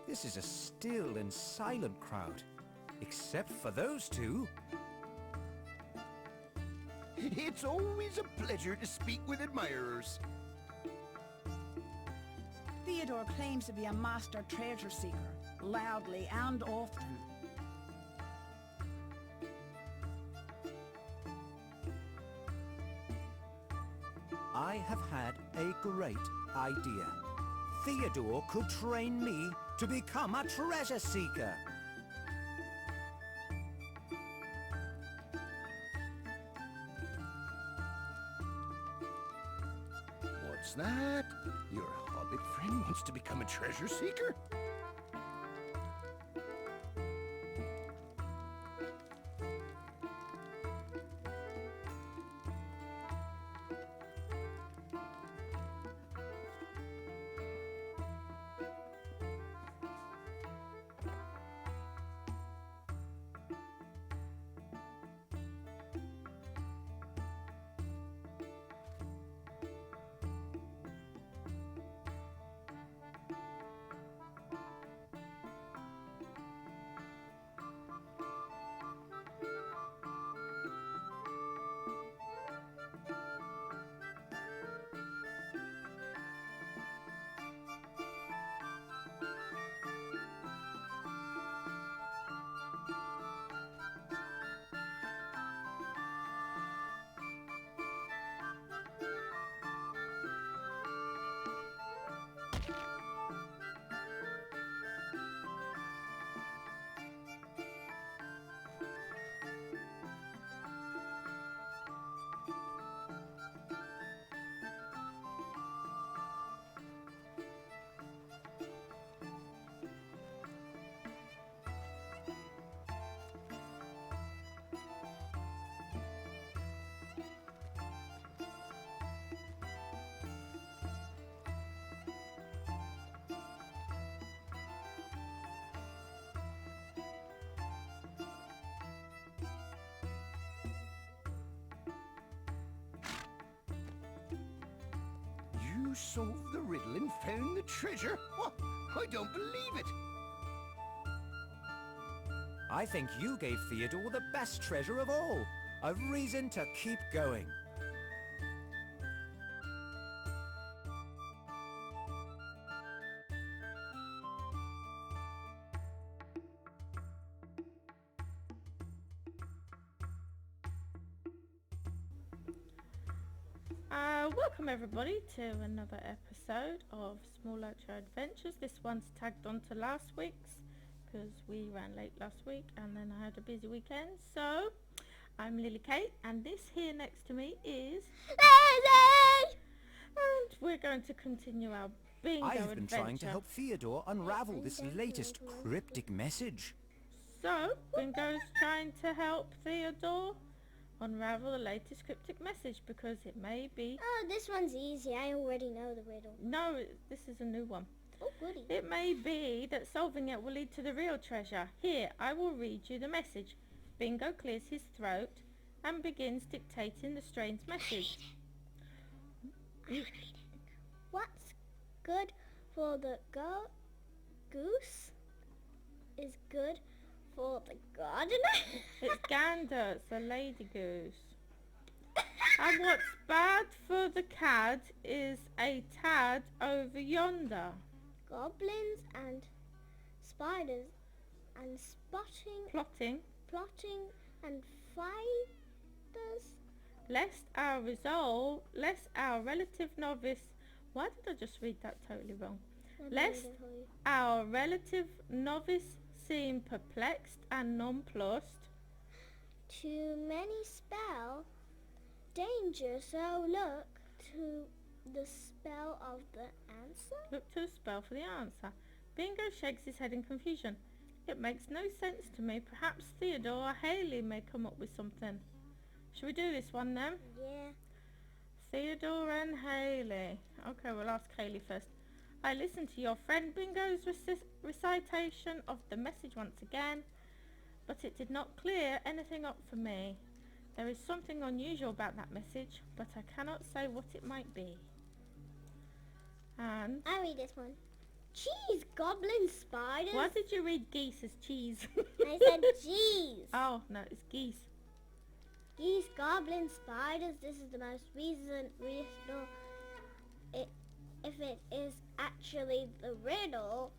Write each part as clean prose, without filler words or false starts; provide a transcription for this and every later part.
This is a still and silent crowd, except for those two. It's always a pleasure to speak with admirers. Theodore claims to be a master treasure seeker, loudly and often. I have had a great idea. Theodore could train me to become a treasure seeker. What's that? Your hobbit friend wants to become a treasure seeker? You solved the riddle and found the treasure? What? I don't believe it. I think you gave Theodore the best treasure of all. A reason to keep going. Welcome everybody to another episode of Small LOTRO Adventures. This one's tagged on to last week's because we ran late last week and then I had a busy weekend. So I'm Lilikate and this here next to me is Lily! And we're going to continue our bingo I have been adventure. trying to help Theodore unravel this latest cryptic message. So Bingo's trying to help Theodore unravel the latest cryptic message because it may be... Oh, this one's easy. I already know the riddle. No, this is a new one. Oh, goody. It may be that solving it will lead to the real treasure. Here, I will read you the message. Bingo clears his throat and begins dictating the strange message. What's good for the goose is good for the gardener. It's gander, it's a lady goose. And what's bad for the cad is a tad over yonder. Goblins and spiders and plotting and fighters. Lest our relative novice... Why did I just read that totally wrong? Lest our relative novice seem perplexed and nonplussed. Too many spell danger, so look to the spell of the answer. Look to the spell for the answer. Bingo shakes his head in confusion. It makes no sense to me. Perhaps Theodore or Haley may come up with something. Shall we do this one then? Yeah. Theodore and Haley. Okay, we'll ask Haley first. I listened to your friend Bingo's recitation of the message once again, but it did not clear anything up for me. There is something unusual about that message, but I cannot say what it might be. And I'll read this one. cheese, goblin spiders. Why did you read geese as cheese? I said cheese. Oh, no, it's geese. Geese, goblin spiders. This is the most recent riddle. If it is actually the riddle,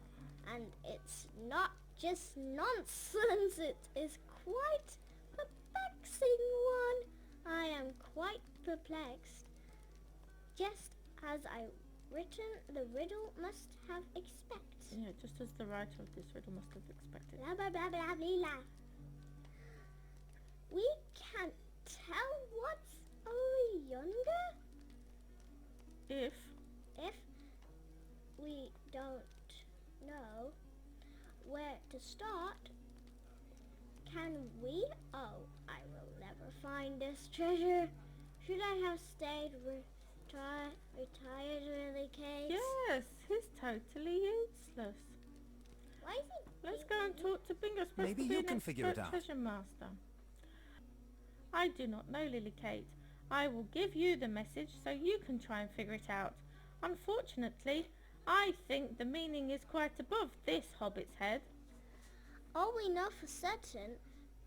and it's not just nonsense, it is quite perplexing one. I am quite perplexed. Just as I written, the riddle must have expect. Yeah, just as the writer of this riddle must have expected. Blah blah blah blah blah blah. We can't tell what's over yonder If if we don't know where to start. Can we? Oh, I will never find this treasure. Should I have stayed retired, Lilikate? yes, he's totally useless. Why is he? Let's go and talk to Bingo. Supposed Maybe to be you an can figure it expert out. treasure master. I do not know, Lilikate. I will give you the message so you can try and figure it out. Unfortunately, I think the meaning is quite above this hobbit's head. All we know for certain,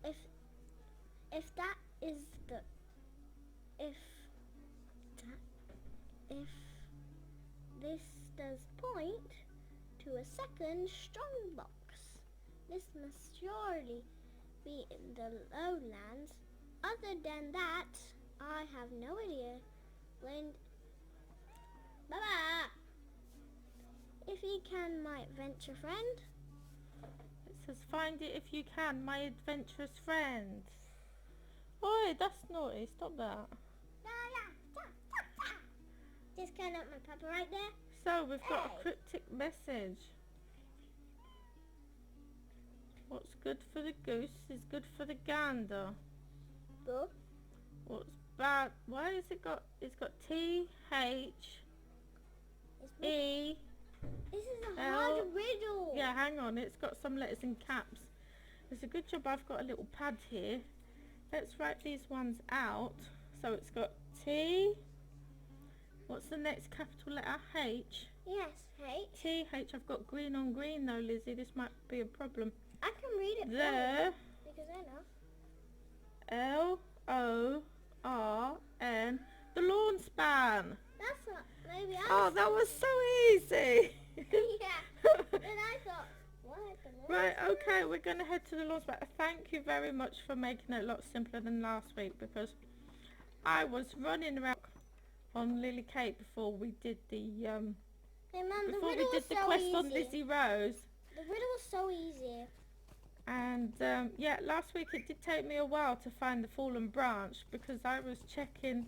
if that is the if this does point to a second strong box, this must surely be in the lowlands. Other than that, I have no idea. Baba, if you can, my adventure friend. It says, find it if you can, my adventurous friend. Oi, that's naughty. Stop that. Just count up my papa right there. So, we've got Hey. a cryptic message. What's good for the goose is good for the gander. Boo. What's bad? Why has it got? It's got T H E. This is a L- hard riddle. Yeah, hang on. It's got some letters in caps. It's a good job I've got a little pad here. Let's write these ones out. So it's got T. What's the next capital letter? H. Yes, hey. T H. I've got green on green though, Lizzie. This might be a problem. I can read it There. because I know. L-O-R-N. The lawn span. That's not. Maybe I. Oh, that was so easy. Yeah. And I thought, what? Right, okay, we're going to head to the lawn span. Thank you very much for making it a lot simpler than last week, because I was running around on Lilikate before we did the Hey, Mum, the before we riddle did was the so quest easy. on Lizzie Rose. The riddle was so easy. And yeah, last week it did take me a while to find the fallen branch because I was checking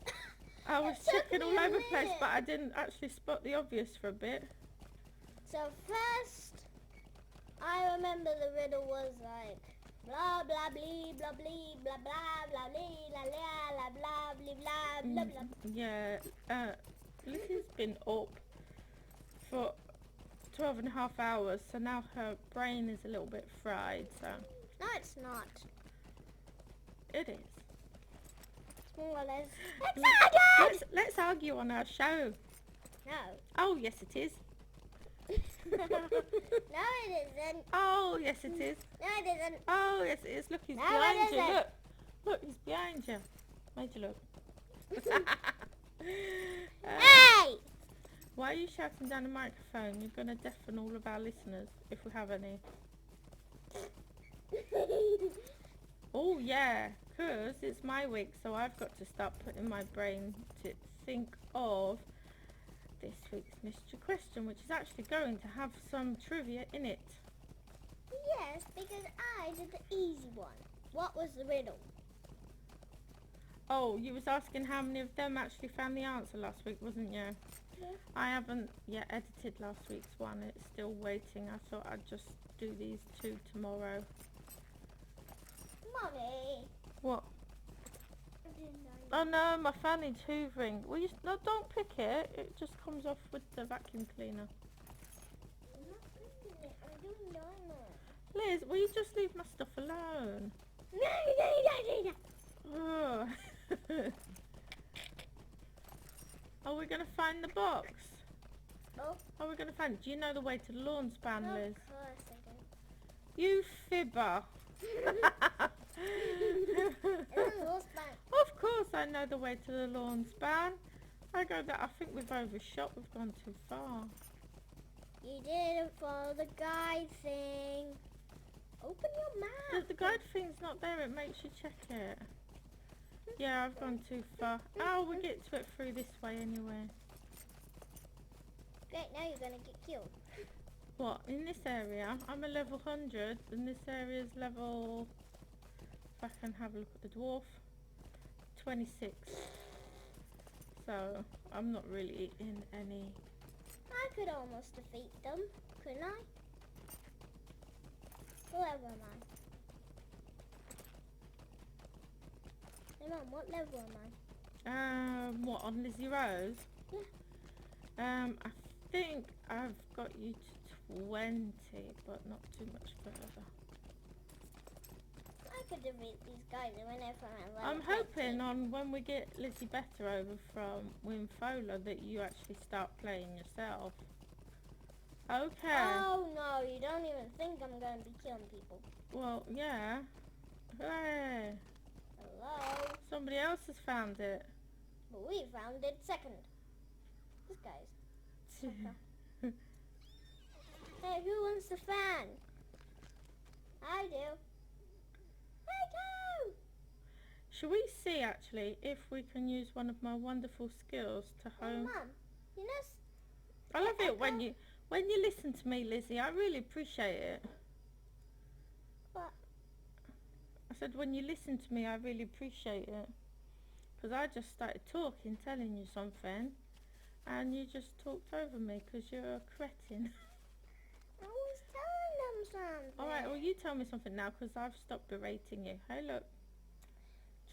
It took checking me all a over the place, minute. but I didn't actually spot the obvious for a bit. So first, I remember the riddle was like blah blah blee blah blee blah blah blah blee la la blah blah blee blah blah blah. Yeah, Lizzie's been up for 12 and a half hours, so now her brain is a little bit fried, so No, it's not. it is. It's more or less. Let's argue on our show. No. Oh, yes it is. No, it isn't. Oh, yes it is. No, it isn't. Oh, yes it is. Look, he's No, behind it you. isn't. Look, he's behind you. Made you look. Hey! Why are you shouting down the microphone? You're going to deafen all of our listeners, if we have any. Oh, yeah, because it's my week, so I've got to start putting my brain to think of this week's mystery question, which is actually going to have some trivia in it. Yes, because I did the easy one. What was the riddle? Oh, you was asking how many of them actually found the answer last week, wasn't you? Yeah. I haven't yet edited last week's one. It's still waiting. I thought I'd just do these two tomorrow. Mommy. What? I didn't know. Oh no, my fan needs hoovering. Well, no, don't pick it. It just comes off with the vacuum cleaner. I'm not picking it. I'm doing normal. Liz, will you just leave my stuff alone? No. Ugh. Are we going to find the box? Oh, Oh, we're going to find it. Do you know the way to the lawn span, of Liz? course I do. You fibber. It's a horse bank. Of course I know the way to the lawn span. I think we've overshot. We've gone too far. You didn't follow the guide thing. Open your map. The guide thing's not there. It makes you check it. Yeah, I've gone too far. Oh, we'll get to it through this way anyway. Great, now you're gonna get killed. What? In this area? I'm a level 100 and this area's level... If I can have a look at the dwarf. 26. So, I'm not really in any... I could almost defeat them, couldn't I? What level am I? Hey Mum, what level am I? What, on Lizzie Rose? Yeah. I think I've got you to 20, but not too much further. I could defeat these guys when they're from a level I'm 13. hoping on when we get Lizzie better over from Winfola that you actually start playing yourself. Okay. Oh no, you don't even think I'm gonna be killing people. Well, yeah. Hey, Hello? somebody else has found it. But we found it second. This guy's... Hey, who wants the fan? I do. I do! Shall we see actually if we can use one of my wonderful skills to Hey home? Mum, you know... I love it when you listen to me, Lizzie. I really appreciate it. What? I said when you listen to me, I really appreciate it. Because I just started talking, telling you something, and you just talked over me because you're a cretin. I was telling them something. Alright, well you tell me something now because I've stopped berating you. Hey look.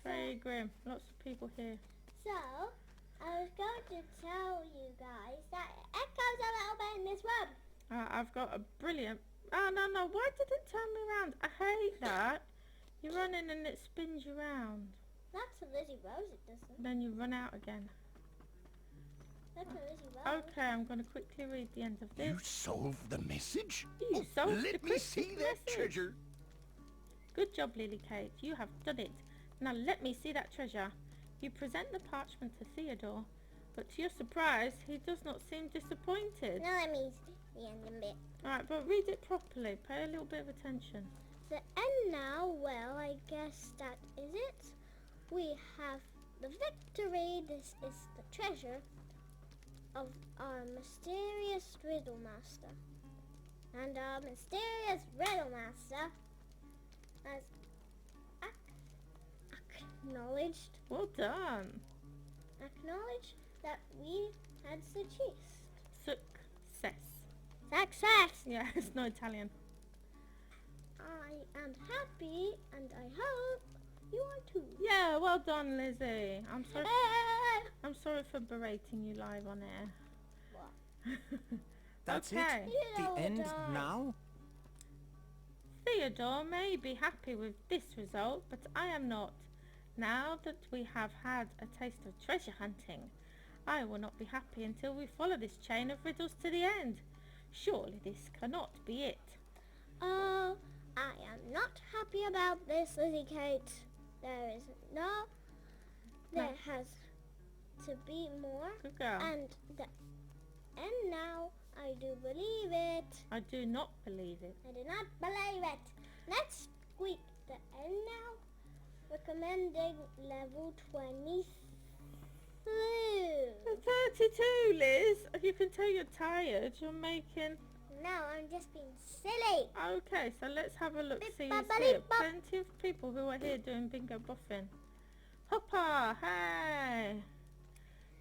Trey Grimm. Lots of people here. So, I was going to tell you guys that it echoes a little bit in this room. I've got a brilliant... Oh no, why did it turn me around? I hate that. You're running and it spins you round. Not to Lizzie Rose, it doesn't. Then you run out again. Not to Lizzie Rose. Okay, I'm going to quickly read the end of You this. solved the message? You solved the Let me Christmas see that message. treasure. Good job, Lilikate. You have done it. Now let me see that treasure. You present the parchment to Theodore, but to your surprise, he does not seem disappointed. Now let me see the end a bit. Alright, but read it properly. Pay a little bit of attention. The end now, well, I guess that is it. We have the victory. This is the treasure of our mysterious Riddle Master. And our mysterious Riddle Master has acknowledged that we had success. Success! Yeah, it's not Italian. I am happy and I hope you are too. Yeah, well done, Lizzie. I'm sorry. Ah! I'm sorry for berating you live on air. What? That's Okay. it? The end now? Theodore may be happy with this result, but I am not. Now that we have had a taste of treasure hunting, I will not be happy until we follow this chain of riddles to the end. Surely this cannot be it. Oh, I am not happy about this, Lilikate. There has to be more. Good girl. And now I do believe it. I do not believe it. I do not believe it. Let's squeak the end now. Recommending level 23. 32, Liz. You can tell you're tired. You're making... No, I'm just being silly. Okay, so let's have a look. Beep, See bop, who's beep, here. bop. Plenty of people who are here doing bingo boffin. Hopper, hey.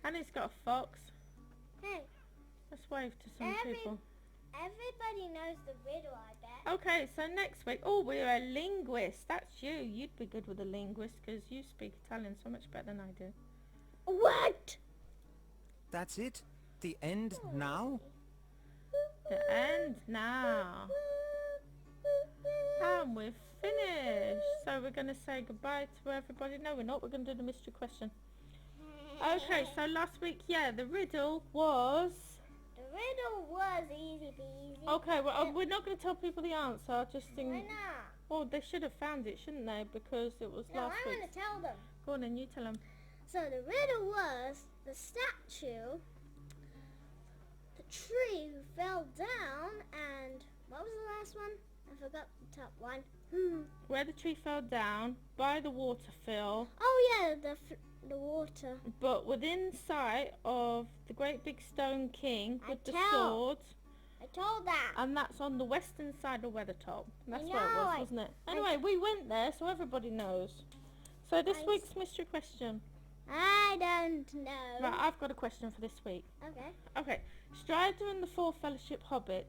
And he's got a fox. Hey, Let's wave to some people. everybody knows the riddle, I bet. Okay, so next week, oh, we're a linguist. That's you. You'd be good with a linguist because you speak Italian so much better than I do. What? That's it? The end now? The end now. And we're finished. So we're going to say goodbye to everybody. No, we're not. We're going to do the mystery question. Okay, so last week, yeah, the riddle was... The riddle was easy peasy. Okay, well, we're not going to tell people the answer. I just think... Why not? Well, they should have found it, shouldn't they? Because it was No, last I'm week. going to tell them. Go on then, you tell them. So the riddle was the statue, the tree who fell down, and what was the last one? I forgot the top one. Where the tree fell down, by the waterfall, Oh yeah, the water. but within sight of the great big stone king with the sword. I told that. And that's on the western side of Weathertop. That's where it know, was, wasn't it? Anyway, we went there, so everybody knows. So this I week's mystery question. I don't know. Right, I've got a question for this week. Okay. Okay, Strider and the four Fellowship Hobbits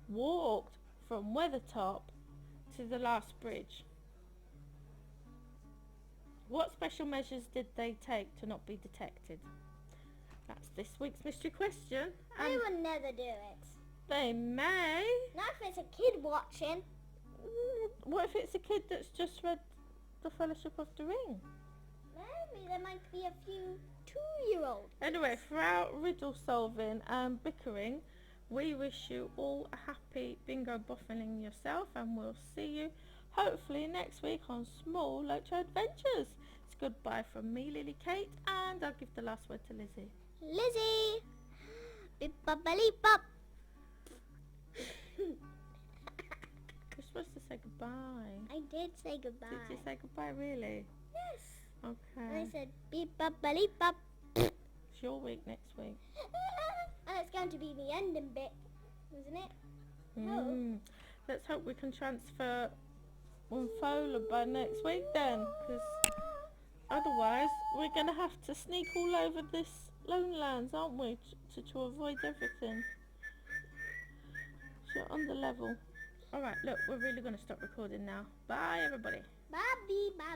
walked from Weathertop to the last bridge. What special measures did they take to not be detected? That's this week's mystery question. I And would never do it. they may... Not if it's a kid watching. What if it's a kid that's just read the Fellowship of the Ring? Maybe there might be a few 2-year-olds. Anyway, throughout riddle solving and bickering, we wish you all a happy bingo boffling yourself, and we'll see you hopefully next week on Small LOTRO Adventures. It's goodbye from me, Lilikate, and I'll give the last word to Lizzie. Lizzie! Beep bop beep bop. You're supposed to say goodbye. I did say goodbye. Did you say goodbye, really? Yes. And I Okay. said beep bop beep bop. It's your week next week. And it's going to be the ending bit, isn't it? Let's hope we can transfer Unfola by next week then, because otherwise we're going to have to sneak all over this Lone Lands, aren't we, to avoid everything. So on the level. Alright, look, we're really going to stop recording now. Bye everybody. Bye, bye.